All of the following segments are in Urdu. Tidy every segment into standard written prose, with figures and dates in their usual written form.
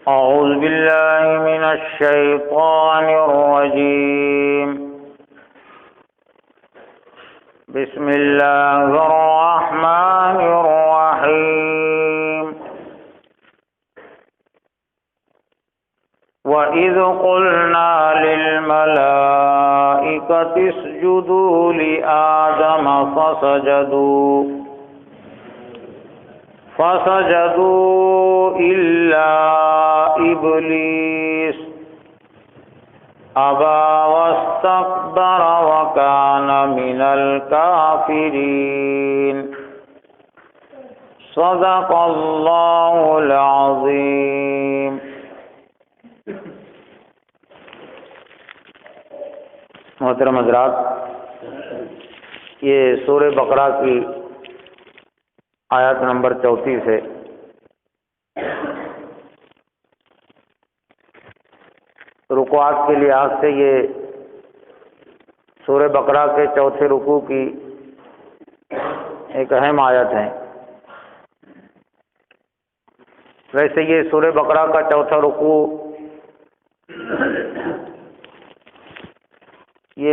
أعوذ بالله من الشيطان الرجيم. بسم الله الرحمن الرحيم. وَإِذْ قُلْنَا لِلْمَلَائِكَةِ اسْجُدُوا لِآدَمَ فسجدوا إلا إبليس أبى واستكبر وكان من الكافرين. صدق الله العظيم. محترم حضرات، یہ سورہ بقرہ کی آیت نمبر 34 ہے. رکوعات کے لحاظ سے یہ سورہ بقرہ کے چوتھے رکوع کی ایک اہم آیت ہے. ویسے یہ سورہ بقرہ کا چوتھا رکوع یہ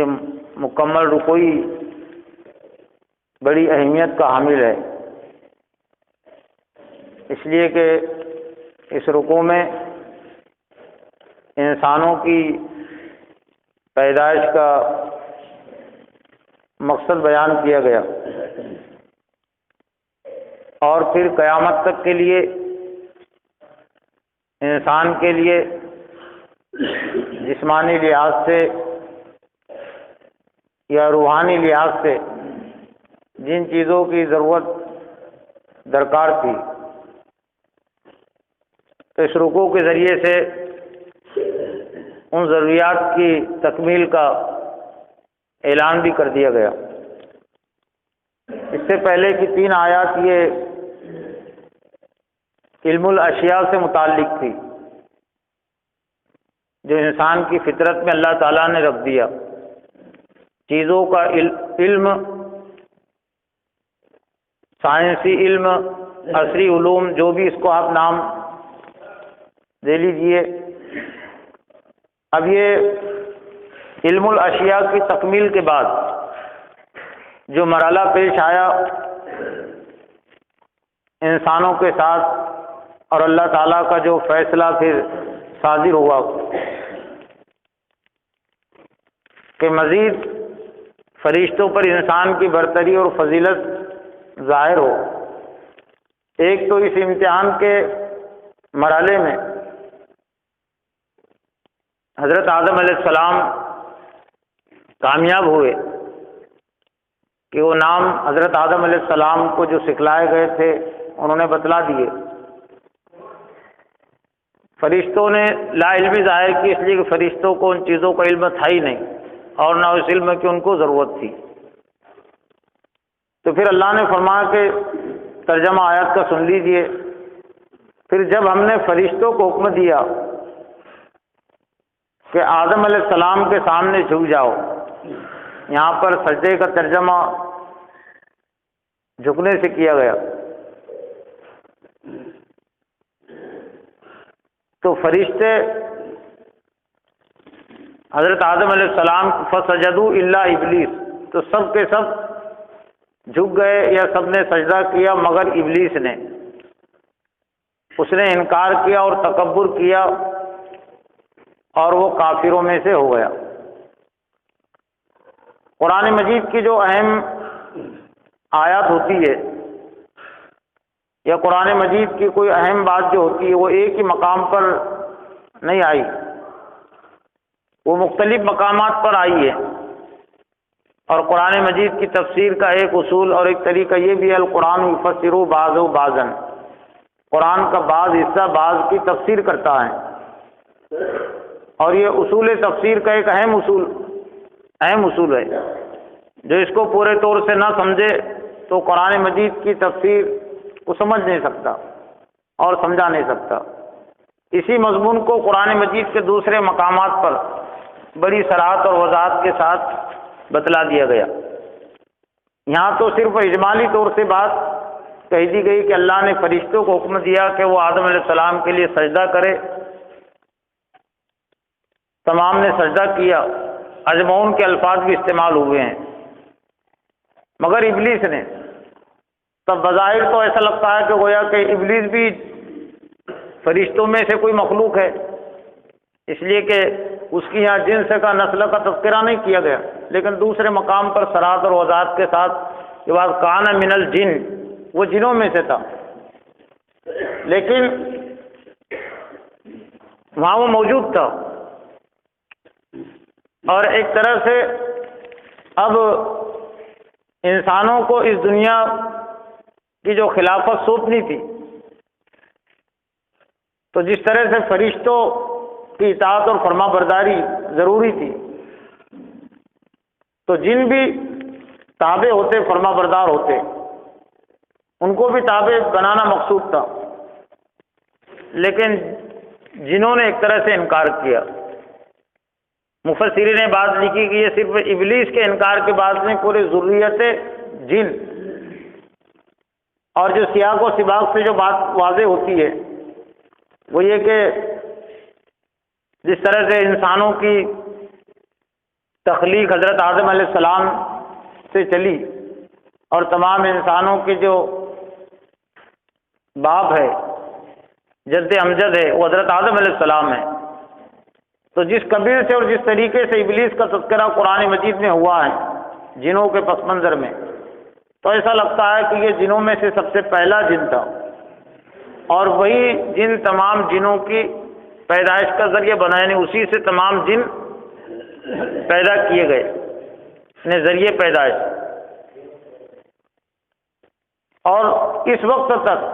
مکمل رکوعی بڑی اہمیت کا حامل ہے، اس لیے کہ اس رکوع میں انسانوں کی پیدائش کا مقصد بیان کیا گیا، اور پھر قیامت تک کے لیے انسان کے لیے جسمانی لحاظ سے یا روحانی لحاظ سے جن چیزوں کی ضرورت درکار تھی، تو اس رکوع کے ذریعے سے ان ضروریات کی تکمیل کا اعلان بھی کر دیا گیا. اس سے پہلے کی 3 آیات یہ علم الاشیاء سے متعلق تھی، جو انسان کی فطرت میں اللہ تعالیٰ نے رکھ دیا. چیزوں کا علم، سائنسی علم، عصری علوم، جو بھی اس کو آپ نام دے لیجئے. اب یہ علم الاشیاء کی تکمیل کے بعد جو مرحلہ پیش آیا انسانوں کے ساتھ، اور اللہ تعالیٰ کا جو فیصلہ پھر صادر ہوا کہ مزید فرشتوں پر انسان کی برتری اور فضیلت ظاہر ہو. ایک تو اس امتحان کے مرحلے میں حضرت آدم علیہ السلام کامیاب ہوئے کہ وہ نام حضرت آدم علیہ السلام کو جو سکھلائے گئے تھے انہوں نے بتلا دیے. فرشتوں نے لا علمی ظاہر کی، اس لیے کہ فرشتوں کو ان چیزوں کا علم تھا ہی نہیں، اور نہ اس علم کی ان کو ضرورت تھی. تو پھر اللہ نے فرمایا کہ ترجمہ آیت کا سن لیجئے. پھر جب ہم نے فرشتوں کو حکم دیا کہ آدم علیہ السلام کے سامنے جھک جاؤ، یہاں پر سجدے کا ترجمہ جھکنے سے کیا گیا، تو فرشتے حضرت آدم علیہ السلام فسجدوا الا ابلیس، تو سب کے سب جھک گئے یا سب نے سجدہ کیا مگر ابلیس نے. اس نے انکار کیا اور تکبر کیا اور وہ کافروں میں سے ہو گیا. قرآن مجید کی جو اہم آیات ہوتی ہے یا قرآن مجید کی کوئی اہم بات جو ہوتی ہے وہ ایک ہی مقام پر نہیں آئی، وہ مختلف مقامات پر آئی ہے. اور قرآن مجید کی تفسیر کا ایک اصول اور ایک طریقہ یہ بھی ہے القرآن یفسر بعضہ بعضا، قرآن کا بعض حصہ بعض کی تفسیر کرتا ہے. اور یہ اصول تفسیر کا ایک اہم اصول ہے. جو اس کو پورے طور سے نہ سمجھے تو قرآن مجید کی تفسیر کو سمجھ نہیں سکتا اور سمجھا نہیں سکتا. اسی مضمون کو قرآن مجید کے دوسرے مقامات پر بڑی صراحت اور وضاحت کے ساتھ بتلا دیا گیا. یہاں تو صرف اجمالی طور سے بات کہہ دی گئی کہ اللہ نے فرشتوں کو حکم دیا کہ وہ آدم علیہ السلام کے لیے سجدہ کرے، تمام نے سجدہ کیا، اجمعون کے الفاظ بھی استعمال ہوئے ہیں، مگر ابلیس نے، تب بظاہر تو ایسا لگتا ہے کہ گویا کہ ابلیس بھی فرشتوں میں سے کوئی مخلوق ہے، اس لیے کہ اس کی یہاں جنس کا نسل کا تذکرہ نہیں کیا گیا، لیکن دوسرے مقام پر صراحت اور وضاحت کے ساتھ یہ بات کان من الجن، وہ جنوں میں سے تھا، لیکن وہاں وہ موجود تھا، اور ایک طرح سے اب انسانوں کو اس دنیا کی جو خلافت سونپنی تھی، تو جس طرح سے فرشتوں کی اطاعت اور فرما برداری ضروری تھی، تو جن بھی تابع ہوتے، فرما بردار ہوتے، ان کو بھی تابع بنانا مقصود تھا، لیکن جنہوں نے ایک طرح سے انکار کیا۔ مفسرین نے بات لکھی کہ یہ صرف ابلیس کے انکار کی بات نہیں، پورے ذریت جن، اور جو سیاق و سباق سے جو بات واضح ہوتی ہے وہ یہ کہ جس طرح سے انسانوں کی تخلیق حضرت آدم علیہ السلام سے چلی، اور تمام انسانوں کے جو باپ ہے، جد امجد ہے، وہ حضرت آدم علیہ السلام ہے، تو جس قبیل سے اور جس طریقے سے ابلیس کا تذکرہ قرآن مجید میں ہوا ہے جنوں کے پس منظر میں، تو ایسا لگتا ہے کہ یہ جنوں میں سے سب سے پہلا جن تھا، اور وہی جن تمام جنوں کی پیدائش کا ذریعہ بنا، یعنی اسی سے تمام جن پیدا کیے گئے، یعنی ذریعے پیدائش۔ اور اس وقت تک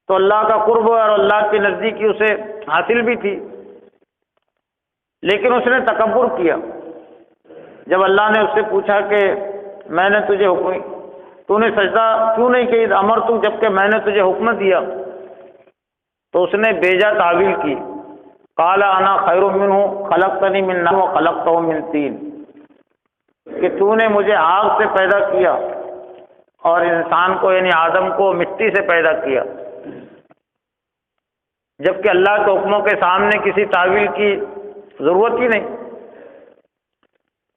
تو اللہ کا قرب اور اللہ کی نزدیکی اسے حاصل بھی تھی، لیکن اس نے تکبر کیا۔ جب اللہ نے اس سے پوچھا کہ میں نے تجھے حکم، تو نے سجدہ کیوں نہیں کی، امر تو، جبکہ میں نے تجھے حکم دیا، تو اس نے بیجا تعویل کی، قال انا خیر منہ خلقتنی من نار وخلقتہ من طین، کہ تو نے مجھے آگ سے پیدا کیا اور انسان کو یعنی آدم کو مٹی سے پیدا کیا، جبکہ اللہ کے حکموں کے سامنے کسی تعویل کی ضرورت ہی نہیں۔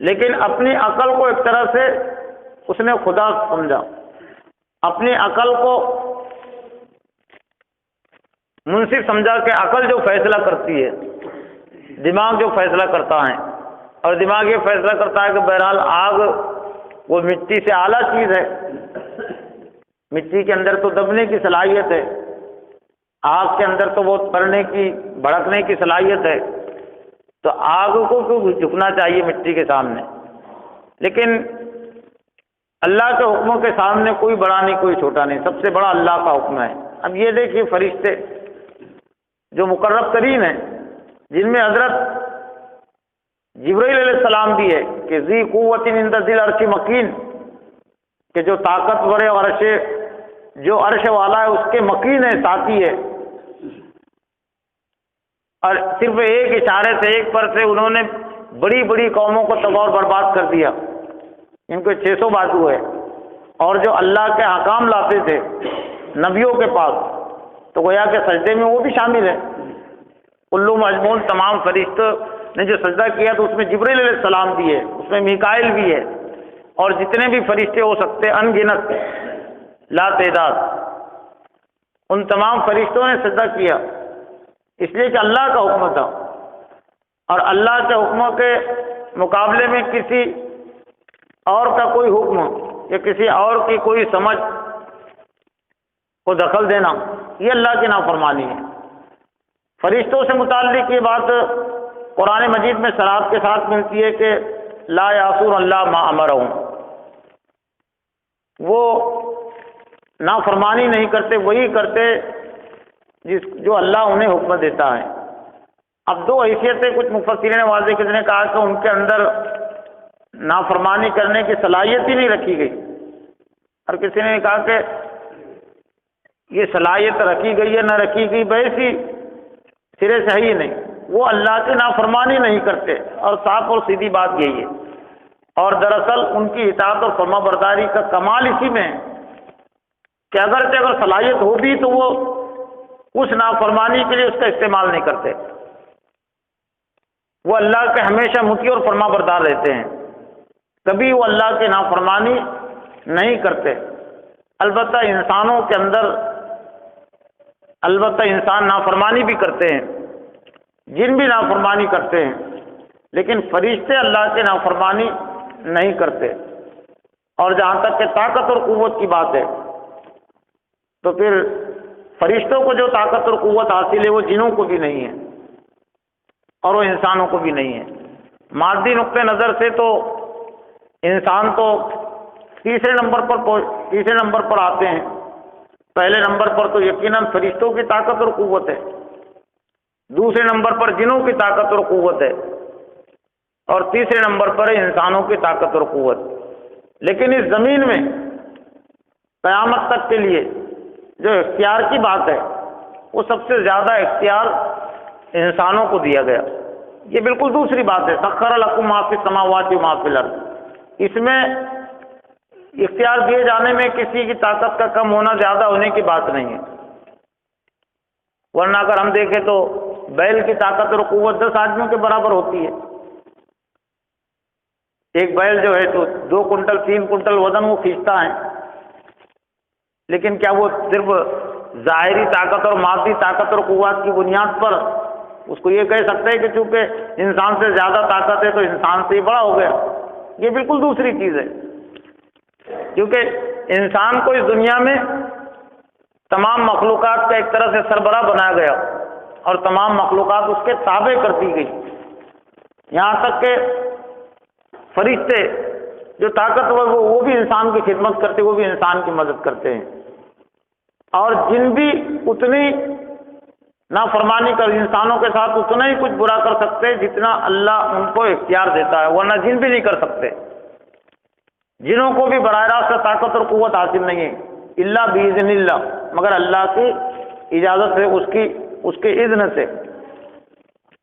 لیکن اپنی عقل کو ایک طرح سے اس نے خدا سمجھا، اپنی عقل کو منصف سمجھا کہ عقل جو فیصلہ کرتی ہے، دماغ جو فیصلہ کرتا ہے، اور دماغ یہ فیصلہ کرتا ہے کہ بہرحال آگ وہ مٹی سے اعلیٰ چیز ہے، مٹی کے اندر تو دبنے کی صلاحیت ہے، آگ کے اندر تو وہ پڑنے کی، بھڑکنے کی صلاحیت ہے، تو آگ کو کیوں جھکنا چاہیے مٹی کے سامنے؟ لیکن اللہ کے حکموں کے سامنے کوئی بڑا نہیں، کوئی چھوٹا نہیں، سب سے بڑا اللہ کا حکم ہے۔ اب یہ دیکھیے فرشتے جو مقرب ترین ہیں، جن میں حضرت جبرائیل علیہ السلام بھی ہے کہ ذی قوت عند ذی العرش مکین، کہ جو طاقتور عرش، جو عرش والا ہے اس کے مکین ہے، ساتھی ہے، اور صرف ایک اشارے سے، ایک پر سے انہوں نے بڑی بڑی قوموں کو تباہ اور برباد کر دیا، ان کو 600 بازو ہے، اور جو اللہ کے احکام لاتے تھے نبیوں کے پاس، تو گویا کہ سجدے میں وہ بھی شامل ہے، کلو مجموعون، تمام فرشتوں نے جو سجدہ کیا تو اس میں جبرائیل علیہ السلام بھی ہے، اس میں میکائیل بھی ہے، اور جتنے بھی فرشتے ہو سکتے ان گنت لا تعداد، ان تمام فرشتوں نے سجدہ کیا، اس لیے کہ اللہ کا حکم تھا، اور اللہ کے حکموں کے مقابلے میں کسی اور کا کوئی حکم یا کسی اور کی کوئی سمجھ کو دخل دینا، یہ اللہ کی نافرمانی ہے۔ فرشتوں سے متعلق یہ بات قرآن مجید میں صراحت کے ساتھ ملتی ہے کہ لا یعصون اللہ ما امرہم، وہ نافرمانی نہیں کرتے، وہی کرتے جو اللہ انہیں حکم دیتا ہے۔ اب دو حیثیتیں کچھ مفسرین نے واضح کسی نے کہا کہ ان کے اندر نافرمانی کرنے کی صلاحیت ہی نہیں رکھی گئی، اور کسی نے کہا کہ یہ صلاحیت رکھی گئی ہے نہ رکھی گئی ویسی سرے سے ہی نہیں، وہ اللہ کی نافرمانی نہیں کرتے، اور صاف اور سیدھی بات یہی ہے۔ اور دراصل ان کی اطاعت اور فرما برداری کا کمال اسی میں ہے کہ اگر صلاحیت ہو بھی تو وہ اس نافرمانی کے لیے اس کا استعمال نہیں کرتے. وہ اللہ کے ہمیشہ مطیع اور فرما بردار رہتے ہیں، کبھی وہ اللہ کی نافرمانی نہیں کرتے. البتہ انسانوں کے اندر انسان نافرمانی بھی کرتے ہیں، جن بھی نافرمانی کرتے ہیں، لیکن فرشتے اللہ کی نافرمانی نہیں کرتے. اور جہاں تک کہ طاقت اور قوت کی بات ہے تو پھر فرشتوں کو جو طاقت اور قوت حاصل ہے وہ جنوں کو بھی نہیں ہے اور وہ انسانوں کو بھی نہیں ہے. مادی نقطہ نظر سے تو انسان تو تیسرے نمبر پر آتے ہیں. پہلے نمبر پر تو یقیناً فرشتوں کی طاقت اور قوت ہے، دوسرے نمبر پر جنوں کی طاقت اور قوت ہے، اور تیسرے نمبر پر ہے انسانوں کی طاقت اور قوت. لیکن اس زمین میں قیامت تک کے لیے جو اختیار کی بات ہے وہ سب سے زیادہ اختیار انسانوں کو دیا گیا. یہ بالکل دوسری بات ہے. سخر لکم ما فی السماوات و ما فی الارض. اس میں اختیار دیے جانے میں کسی کی طاقت کا کم ہونا زیادہ ہونے کی بات نہیں ہے. ورنہ اگر ہم دیکھیں تو بیل کی طاقت اور قوت 10 آدمیوں کے برابر ہوتی ہے. ایک بیل جو ہے تو 2 کنٹل 3 کنٹل وزن وہ کھینچتا ہے. لیکن کیا وہ صرف ظاہری طاقت اور مادی طاقت اور قوت کی بنیاد پر اس کو یہ کہہ سکتے ہیں کہ چونکہ انسان سے زیادہ طاقت ہے تو انسان سے ہی بڑا ہو گیا؟ یہ بالکل دوسری چیز ہے. کیونکہ انسان کو اس دنیا میں تمام مخلوقات کا ایک طرح سے سربراہ بنایا گیا اور تمام مخلوقات اس کے تابع کر دی گئی. یہاں تک کہ فرشتے جو طاقتور وہ بھی انسان کی خدمت کرتے، وہ بھی انسان کی مدد کرتے ہیں. اور جن بھی اتنی نافرمانی کر انسانوں کے ساتھ اتنا ہی کچھ برا کر سکتے جتنا اللہ ان کو اختیار دیتا ہے، ورنہ جن بھی نہیں کر سکتے. جنوں کو بھی براہ راست طاقت اور قوت حاصل نہیں ہے الا باذن اللہ، مگر اللہ کی اجازت سے، اس کے اذن سے.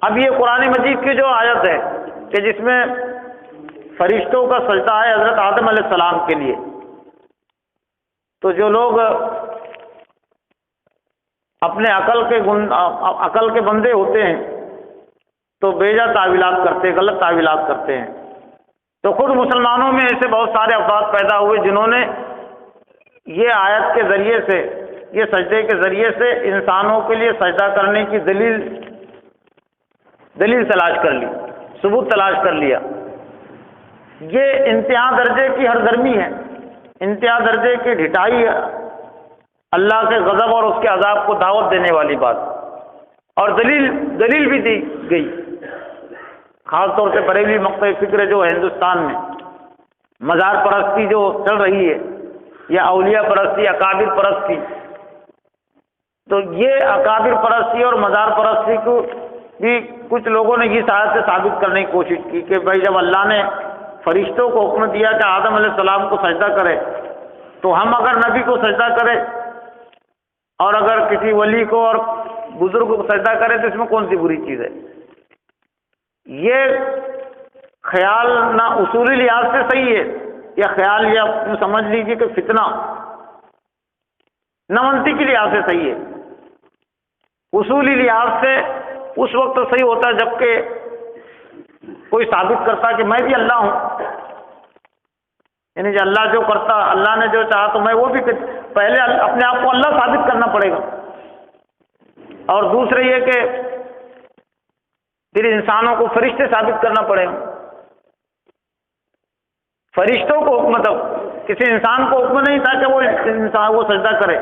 اب یہ قرآن مجید کی جو آیت ہے کہ جس میں فرشتوں کا سجدہ ہے حضرت آدم علیہ السلام کے لیے، تو جو لوگ اپنے عقل کے بندے ہوتے ہیں تو بیجا تعویلات کرتے ہیں، غلط تعویلات کرتے ہیں. تو خود مسلمانوں میں ایسے بہت سارے افراد پیدا ہوئے جنہوں نے یہ آیت کے ذریعے سے، یہ سجدے کے ذریعے سے انسانوں کے لیے سجدہ کرنے کی دلیل تلاش کر لی، ثبوت تلاش کر لیا. یہ انتہا درجے کی ہر درمی ہے، انتہا درجے کی ڈھٹائی ہے، اللہ کے غضب اور اس کے عذاب کو دعوت دینے والی بات. اور دلیل بھی دی گئی. خاص طور سے بریلوی مقطع فکر جو ہے ہندوستان میں مزار پرستی جو چل رہی ہے یا اولیاء پرستی، اکابر پرستی، تو یہ اکابر پرستی اور مزار پرستی کو بھی کچھ لوگوں نے اس آیت سے ثابت کرنے کی کوشش کی کہ بھائی جب اللہ نے فرشتوں کو حکم دیا کہ آدم علیہ السلام کو سجدہ کرے تو ہم اگر نبی کو سجدہ کرے اور اگر کسی ولی کو اور بزرگ کو سجدہ کرے تو اس میں کون سی بری چیز ہے؟ یہ خیال نہ اصولی لحاظ سے صحیح ہے، یا خیال یا سمجھ لیجیے کہ فتنہ نہ منطقی لحاظ سے صحیح ہے. اصولی لحاظ سے اس وقت تو صحیح ہوتا ہے جب کہ کوئی ثابت کرتا کہ میں بھی اللہ ہوں، یعنی جو اللہ جو کرتا، اللہ نے جو چاہا تو میں وہ بھی پہلے اپنے آپ کو اللہ ثابت کرنا پڑے گا. اور دوسرے یہ کہ پھر انسانوں کو فرشتے ثابت کرنا پڑے گا. فرشتوں کو حکم تھا، کسی انسان کو حکم نہیں تھا کہ وہ انسان کو سجدہ کرے.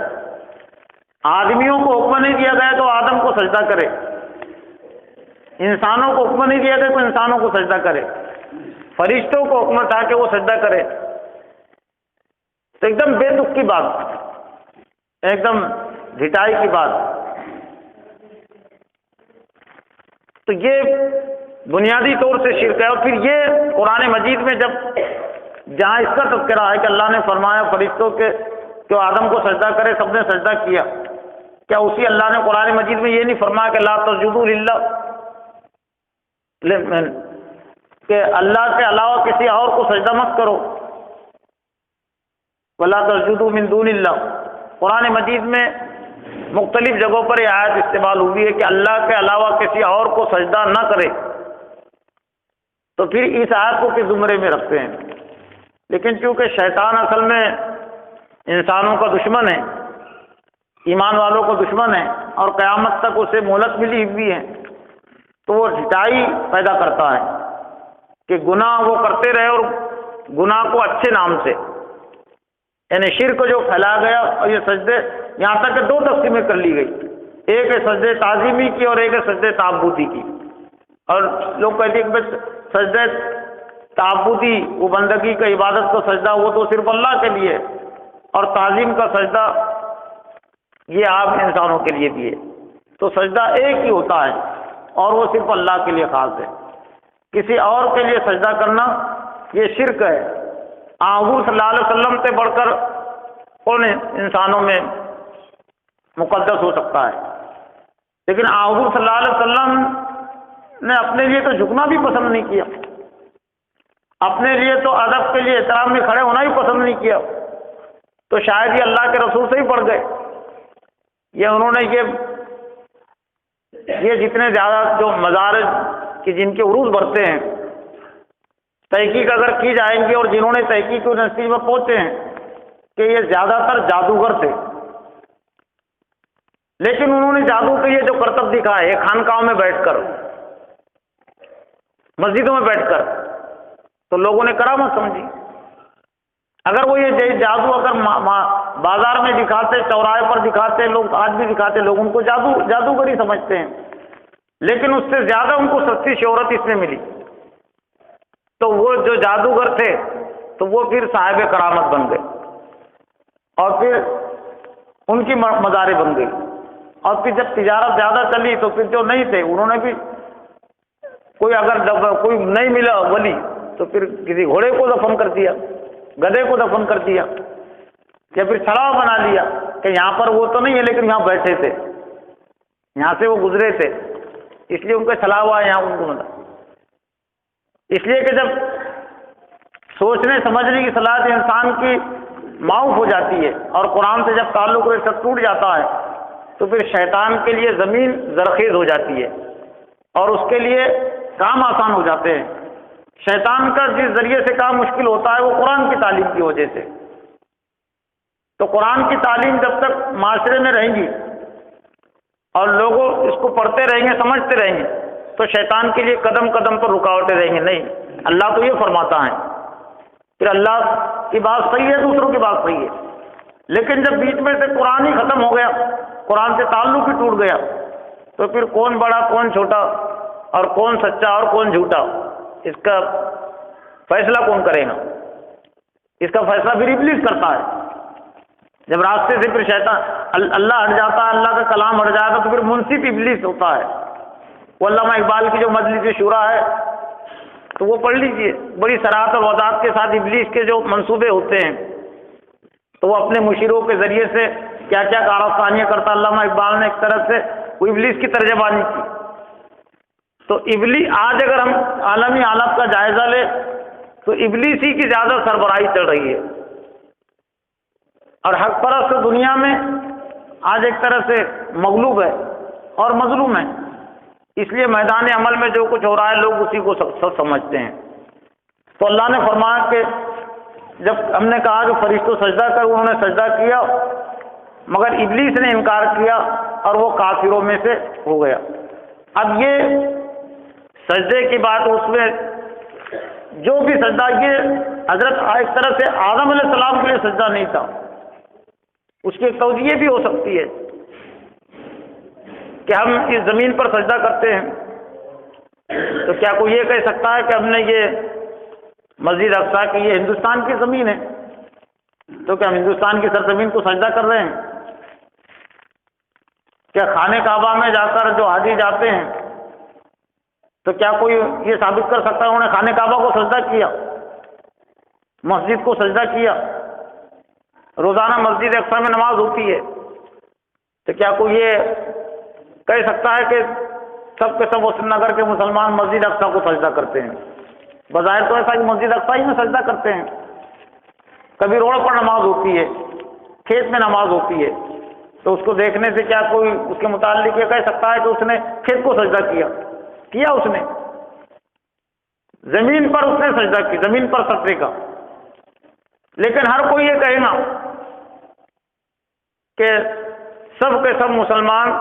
آدمیوں کو حکم نہیں دیا گیا تو آدم کو سجدہ کرے. انسانوں کو حکم نہیں دیا گیا تو انسانوں کو سجدہ کرے. فرشتوں کو حکم تھا کہ وہ سجدہ کرے. تو ایک دم بے دکھ کی بات، ایک دم ڈھٹائی کی بات. تو یہ بنیادی طور سے شرک ہے. اور پھر یہ قرآن مجید میں جہاں اس کا تذکرہ ہے کہ اللہ نے فرمایا فرشتوں کے جو آدم کو سجدہ کرے، سب نے سجدہ کیا، کیا اسی اللہ نے قرآن مجید میں یہ نہیں فرمایا کہ لا تسجدوا للہ، کہ اللہ کے علاوہ کسی اور کو سجدہ مت کرو، ولا تسجدوا من دون اللہ، قرآن مجید میں مختلف جگہوں پر یہ آیت استعمال ہوئی ہے کہ اللہ کے علاوہ کسی اور کو سجدہ نہ کرے، تو پھر اس آیت کو کس زمرے میں رکھتے ہیں؟ لیکن چونکہ شیطان اصل میں انسانوں کا دشمن ہے، ایمان والوں کا دشمن ہے، اور قیامت تک اسے مہلت ملی ہوئی ہے، تو وہ ڈھٹائی پیدا کرتا ہے کہ گناہ وہ کرتے رہے، اور گناہ کو اچھے نام سے، یعنی شرک جو پھیلایا گیا، اور یہ سجدے یہاں تک کہ دو تقسیمیں کر لی گئی، ایک ہے سجدے تعظیمی کی اور ایک ہے سجدے تعبدی کی۔ اور لوگ کہتے ہیں کہ سجدے تعبدی وہ بندگی کا عبادت کا سجدہ وہ تو صرف اللہ کے لیے، اور تعظیم کا سجدہ یہ عام انسانوں کے لیے بھی ہے۔ تو سجدہ ایک ہی ہوتا ہے اور وہ صرف اللہ کے لیے خاص ہے، کسی اور کے لیے سجدہ کرنا یہ شرک ہے۔ حضور صلی اللہ علیہ وسلم سے بڑھ کر کون انسانوں میں مقدس ہو سکتا ہے؟ لیکن حضور صلی اللہ علیہ وسلم نے اپنے لیے تو جھکنا بھی پسند نہیں کیا، اپنے لیے تو ادب کے لیے احترام میں کھڑے ہونا بھی پسند نہیں کیا، تو شاید یہ اللہ کے رسول سے ہی پڑ گئے۔ یہ انہوں نے یہ جتنے زیادہ جو مزار کی جن کے عروج بڑھتے ہیں، تحقیق اگر کی جائیں گی، اور جنہوں نے تحقیق کے نتیجے میں پہنچے ہیں کہ یہ زیادہ تر جادوگر تھے، لیکن انہوں نے جادو کے یہ جو کرتب دکھائے خانقاہوں میں بیٹھ کر، مسجدوں میں بیٹھ کر، تو لوگوں نے کرامت سمجھی۔ اگر وہ یہ جادو اگر بازار میں دکھاتے، چوراہے پر دکھاتے، لوگ آج بھی دکھاتے، لوگ ان کو جادوگری سمجھتے ہیں، لیکن اس سے زیادہ ان کو سستی شہرت اس میں ملی، تو وہ جو جادوگر تھے تو وہ پھر صاحب کرامت بن گئے، اور پھر ان کی مزاریں بن گئی، اور پھر جب تجارت زیادہ چلی تو پھر جو نہیں تھے انہوں نے بھی کوئی نہیں ملا ولی تو پھر کسی گھوڑے کو دفن کر دیا، گدھے کو دفن کر دیا، یا پھر چھڑاوا بنا لیا کہ یہاں پر وہ تو نہیں ہے لیکن یہاں بیٹھے تھے، یہاں سے وہ گزرے تھے، اس لیے ان کا چھلا ہوا ہے یہاں ان کو ملا۔ اس لیے کہ جب سوچنے سمجھنے کی صلاحیت انسان کی معاف ہو جاتی ہے، اور قرآن سے جب تعلق اس کا ٹوٹ جاتا ہے، تو پھر شیطان کے لیے زمین زرخیز ہو جاتی ہے، اور اس کے لیے کام آسان ہو جاتے ہیں۔ شیطان کا جس ذریعے سے کام مشکل ہوتا ہے وہ قرآن کی تعلیم کی وجہ سے۔ تو قرآن کی تعلیم جب تک معاشرے میں رہیں گی اور لوگ اس کو پڑھتے رہیں گے، سمجھتے رہیں گے، تو شیطان کے لیے قدم قدم پر رکاوٹیں رہیں گے۔ نہیں، اللہ تو یہ فرماتا ہے، پھر اللہ کی بات صحیح ہے، دوسروں کی بات صحیح ہے، لیکن جب بیچ میں سے قرآن ہی ختم ہو گیا، قرآن سے تعلق ہی ٹوٹ گیا، تو پھر کون بڑا کون چھوٹا، اور کون سچا اور کون جھوٹا، اس کا فیصلہ کون کرے گا؟ اس کا فیصلہ پھر ابلیس کرتا ہے۔ جب راستے سے پھر شیطان اللہ ہٹ جاتا ہے، اللہ کا کلام ہٹ جاتا ہے، تو پھر منصف ابلیس ہوتا ہے۔ وہ علامہ اقبال کی جو مجلس شورا ہے تو وہ پڑھ لیجئے، بڑی صراحت اور وضاحت کے ساتھ ابلیس کے جو منصوبے ہوتے ہیں تو وہ اپنے مشیروں کے ذریعے سے کیا کیا کارستانیاں کرتا۔ علامہ اقبال نے ایک طرح سے وہ ابلیس کی ترجمانی کی۔ تو آج اگر ہم عالمی حالات کا جائزہ لیں تو ابلیس ہی کی زیادہ سربراہی چل رہی ہے، اور حق پرست دنیا میں آج ایک طرح سے مغلوب ہے اور مظلوم ہے۔ اس لیے میدان عمل میں جو کچھ ہو رہا ہے لوگ اسی کو سب سمجھتے ہیں۔ تو اللہ نے فرمایا کہ جب ہم نے کہا کہ فرشتوں سجدہ کر، انہوں نے سجدہ کیا، مگر ابلیس نے انکار کیا اور وہ کافروں میں سے ہو گیا۔ اب یہ سجدے کی بات، اس میں جو بھی سجدہ، یہ حضرت ایک طرح سے آدم علیہ السلام کے لیے سجدہ نہیں تھا، اس کی ایک توجیہ بھی ہو سکتی ہے کہ ہم اس زمین پر سجدہ کرتے ہیں، تو کیا کوئی یہ کہہ سکتا ہے کہ ہم نے یہ مسجد اقصیٰ کہ یہ ہندوستان کی زمین ہے، تو کیا ہم ہندوستان کی سرزمین کو سجدہ کر رہے ہیں؟ کیا خانہ کعبہ میں جا کر جو حاجی جاتے ہیں تو کیا کوئی یہ ثابت کر سکتا ہے انہوں نے خانہ کعبہ کو سجدہ کیا، مسجد کو سجدہ کیا؟ روزانہ مسجد اقصیٰ میں نماز ہوتی ہے، تو کیا کوئی یہ کہہ سکتا ہے کہ سب کے سب وسیم نگر کے مسلمان مسجد اقصیٰ کو سجدہ کرتے ہیں؟ بظاہر تو ایسا کہ مسجد اقصیٰ ہی میں سجدہ کرتے ہیں۔ کبھی روڈ پر نماز ہوتی ہے، کھیت میں نماز ہوتی ہے تو اس کو دیکھنے سے کیا کوئی اس کے متعلق یہ کہہ سکتا ہے کہ اس نے کھیت کو سجدہ کیا اس نے زمین پر اس نے سجدہ کی، زمین پر سر ٹیکا. لیکن ہر کوئی یہ کہے گا کہ سب کے سب مسلمان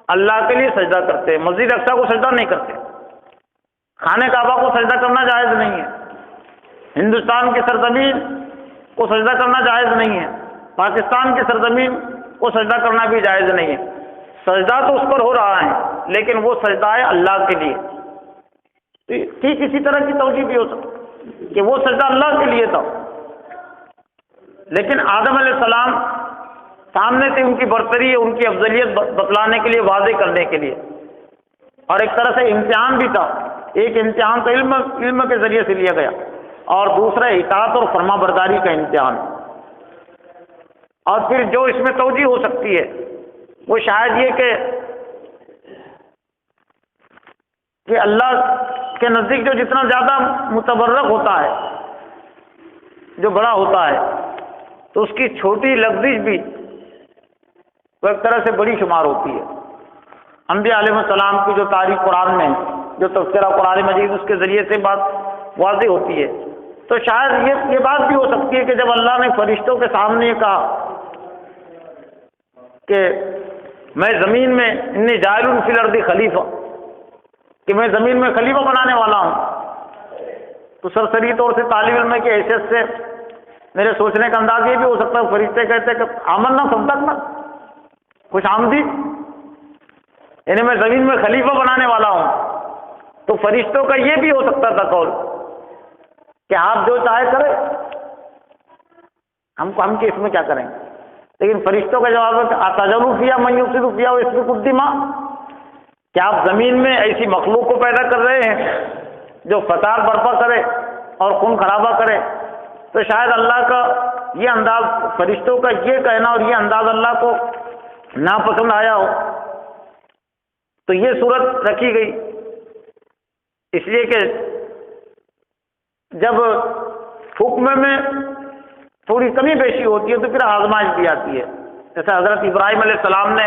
اللہ کے لیے سجدہ کرتے ہیں، مسجد اقصیٰ کو سجدہ نہیں کرتے، خانہ کعبہ کو سجدہ کرنا جائز نہیں ہے، ہندوستان کی سرزمین کو سجدہ کرنا جائز نہیں ہے، پاکستان کی سرزمین کو سجدہ کرنا بھی جائز نہیں ہے. سجدہ تو اس پر ہو رہا ہے لیکن وہ سجدہ ہے اللہ کے لیے. ٹھیک اسی طرح کی توجیہ بھی ہو سکتی کہ وہ سجدہ اللہ کے لیے تھا، لیکن آدم علیہ السلام سامنے سے ان کی برتری، ان کی افضلیت بتلانے کے لیے، واضح کرنے کے لیے، اور ایک طرح سے امتحان بھی تھا. ایک امتحان تو علم کے ذریعے سے لیا گیا اور دوسرا اطاعت اور فرما برداری کا امتحان. اور پھر جو اس میں توجیہ ہو سکتی ہے وہ شاید یہ کہ اللہ کے نزدیک جو جتنا زیادہ متبرک ہوتا ہے، جو بڑا ہوتا ہے، تو اس کی چھوٹی لفظ بھی وہ ایک طرح سے بڑی شمار ہوتی ہے. انبیاء علیہ السلام کی جو تاریخ قرآن میں جو تذکرہ قرآن مجید اس کے ذریعے سے بات واضح ہوتی ہے. تو شاید یہ بات بھی ہو سکتی ہے کہ جب اللہ نے فرشتوں کے سامنے یہ کہا کہ میں زمین میں انی جاعل فی الارض خلیفہ، کہ میں زمین میں خلیفہ بنانے والا ہوں، تو سرسری طور سے طالب علم کی حیثیت سے میرے سوچنے کا انداز یہ بھی ہو سکتا ہے فرشتے کہتے ہیں کہ آمنا صدقنا، خوش آمدید، یعنی میں زمین میں خلیفہ بنانے والا ہوں. تو فرشتوں کا یہ بھی ہو سکتا تھا قول کہ آپ جو چاہے کریں، ہم کہ اس میں کیا کریں گے. لیکن فرشتوں کا جواب ہے کہ اتجعلوا فیہا من یفسد فیہا ویسفک الدماء، کیا آپ زمین میں ایسی مخلوق کو پیدا کر رہے ہیں جو فساد برپا کرے اور خون خرابہ کرے. تو شاید اللہ کا یہ انداز، فرشتوں کا یہ کہنا اور یہ انداز اللہ کو ناپسند آیا ہو، تو یہ صورت رکھی گئی. اس لیے کہ جب حکم میں تھوڑی کمی بیشی ہوتی ہے تو پھر آزمائش بھی آتی ہے. جیسے حضرت ابراہیم علیہ السلام نے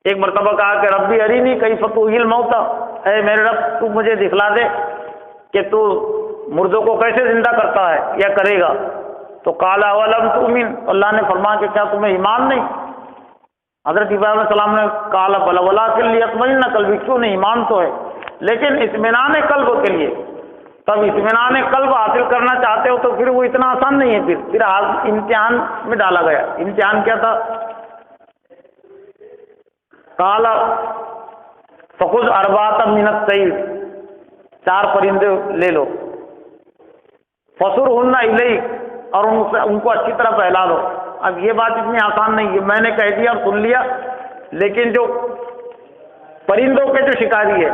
ایک مرتبہ کہا کہ ربی ارینی کیف تحیی الموتیٰ، اے میرے رب تو مجھے دکھلا دے کہ تو مردوں کو کیسے زندہ کرتا ہے یا کرے گا. تو قال اولم تؤمن، اللہ نے فرمایا کہ کیا تمہیں ایمان نہیں. حضرت ابراہیم علیہ السلام نے قال بلی ولکن لیطمئن قلبی، کیوں نہیں، ایمان تو ہے لیکن اطمینان قلب کے لیے. تب اطمینان قلب حاصل کرنا چاہتے ہو تو پھر وہ اتنا آسان نہیں ہے. پھر امتحان میں ڈالا گیا. امتحان کیا تھا؟ قال فخذ اربعۃ من الطیر، 4 پرندے لے لو، فصرہن الیک، اور ان کو اچھی طرح بہلا لو. اب یہ بات اتنی آسان نہیں ہے، میں نے کہہ دیا اور سن لیا، لیکن جو پرندوں کے جو شکاری ہے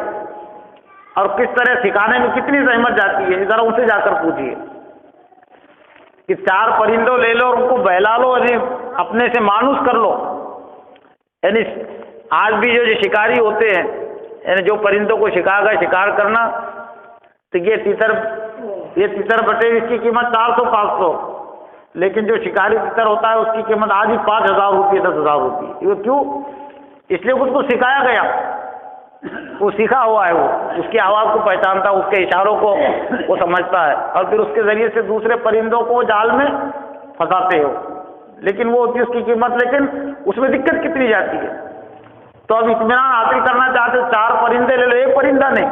اور کس طرح سکھانے میں کتنی زحمت جاتی ہے، ذرا ان سے جا کر پوچھیے کہ 4 پرندوں لے لو اور ان کو بہلا لو، یعنی اپنے سے مانوس کر لو. یعنی آج بھی جو شکاری ہوتے ہیں، یعنی جو پرندوں کو سکھا کر شکار کرنا، تو یہ تیتر بٹے اس کی قیمت 400-500، لیکن جو شکاری تیتر ہوتا ہے اس کی قیمت آج ہی 5000 روپئے 10,000 روپئے. یہ کیوں؟ اس لیے اس کو سکھایا گیا، وہ سیکھا ہوا ہے، وہ اس کی آواز کو پہچانتا ہے، اس کے اشاروں کو وہ سمجھتا ہے، اور پھر اس کے ذریعے سے دوسرے پرندوں کو جال میں پھنساتے ہو. لیکن وہ ہوتی ہے اس کی قیمت، لیکن اس میں دقت کتنی جاتی ہے. تو اب اطمینان حاصل کرنا چاہتے 4 پرندے لے لو، ایک پرندہ نہیں،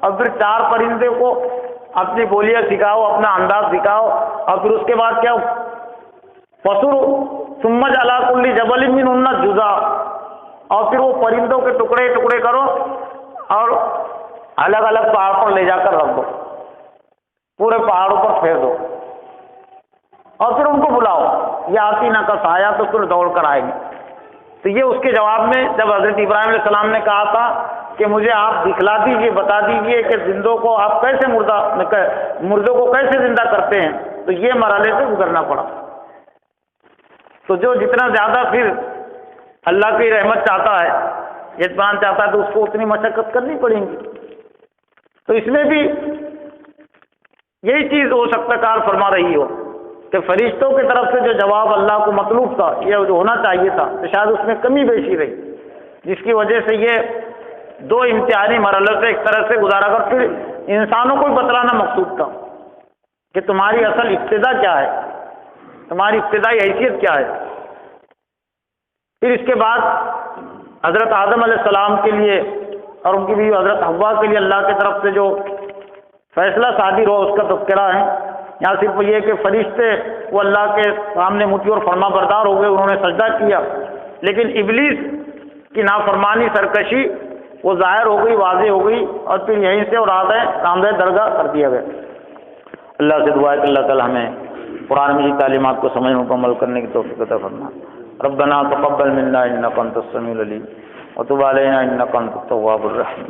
اور پھر 4 پرندے کو اپنی بولیاں سکھاؤ، اپنا انداز سکھاؤ، اور پھر اس کے بعد کیا فصر ثم اجعل كل جبل منهن جزءا، اور پھر وہ پرندوں کے ٹکڑے ٹکڑے کرو اور الگ الگ پہاڑ پر لے جا کر رکھ دو، پورے پہاڑوں پر پھیر دو، اور پھر ان کو بلاؤ، یہ آتی نہ کا سایہ، تو پھر دوڑ کر آئیں گے. تو یہ اس کے جواب میں جب حضرت ابراہیم علیہ السلام نے کہا تھا کہ مجھے آپ دکھلا دیجئے، بتا دیجئے کہ زندوں کو آپ کیسے مردوں کو کیسے زندہ کرتے ہیں، تو یہ مرحلے سے گزرنا پڑا. تو جو جتنا زیادہ پھر اللہ کی رحمت چاہتا ہے، اطمینان چاہتا ہے، تو اس کو اتنی مشقت کرنی پڑیں گی. تو اس میں بھی یہی چیز ہو سکتا کار فرما رہی ہو کہ فرشتوں کی طرف سے جو جواب اللہ کو مطلوب تھا، یہ جو ہونا چاہیے تھا، تو شاید اس میں کمی بیشی رہی، جس کی وجہ سے یہ دو امتحانی مرحلے سے ایک طرح سے گزارا کر پھر انسانوں کو بھی بتلانا مقصود تھا کہ تمہاری اصل ابتدا کیا ہے، تمہاری ابتدائی حیثیت کیا ہے۔ پھر اس کے بعد حضرت آدم علیہ السلام کے لیے اور ان کی بیوی حضرت حوا کے لیے اللہ کی طرف سے جو فیصلہ صادر ہوا اس کا تذکرہ ہے۔ یہاں صرف یہ کہ فرشتے وہ اللہ کے سامنے مطیع اور فرما بردار ہو گئے، انہوں نے سجدہ کیا، لیکن ابلیس کی نافرمانی سرکشی وہ ظاہر ہو گئی، واضح ہو گئی، اور پھر یہیں سے اور آمدہ درگاہ کر دیا گیا۔ اللہ سے دعا ہے کہ اللہ تعالی ہمیں قرآن مجید تعلیمات کو سمجھنے پر عمل کرنے کی توفیق عطا فرمائے۔ ربنا تقبل منا انک انت السمیع العلیم وتب علینا انک انت التواب الرحیم۔